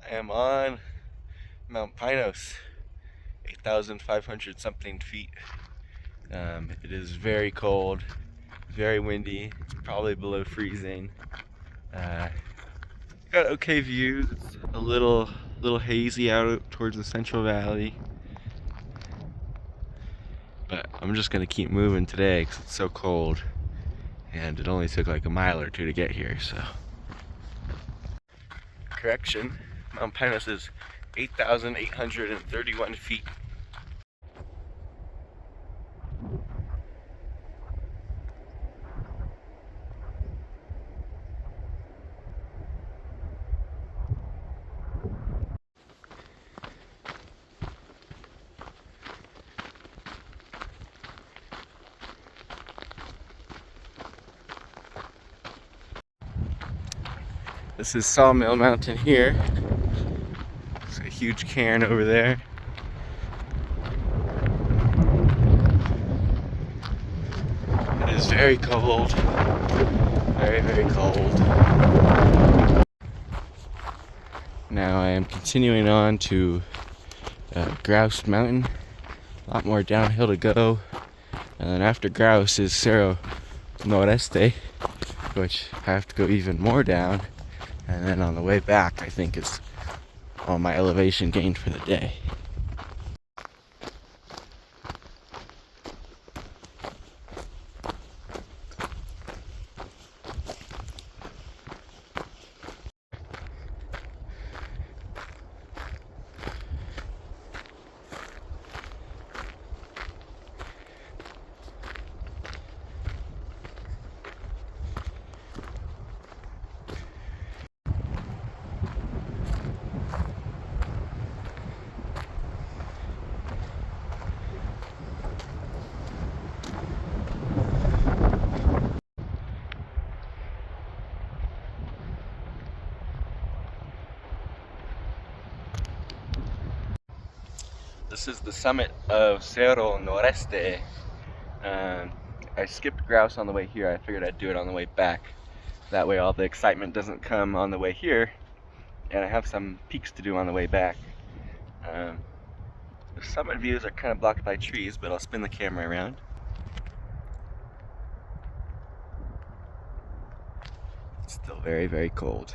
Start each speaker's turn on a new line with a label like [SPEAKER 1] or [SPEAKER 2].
[SPEAKER 1] I am on Mount Pinos, 8,500 something feet. It is very cold, very windy, probably below freezing. Got okay views. It's a little hazy out towards the Central Valley, but I'm just gonna keep moving today because it's so cold, and it only took like a mile or two to get here. So, correction, Mount Pinos is 8,831 feet. This is Sawmill Mountain here. There's a huge cairn over there. It is very cold. Very, very cold. Now I am continuing on to Grouse Mountain. A lot more downhill to go. And then after Grouse is Cerro Noroeste, which I have to go even more down. And then on the way back, I think is all my elevation gained for the day. This is the summit of Cerro Noroeste. I skipped Grouse on the way here. I figured I'd do it on the way back. That way all the excitement doesn't come on the way here, and I have some peaks to do on the way back. The summit views are kind of blocked by trees, but I'll spin the camera around. It's still very, very cold.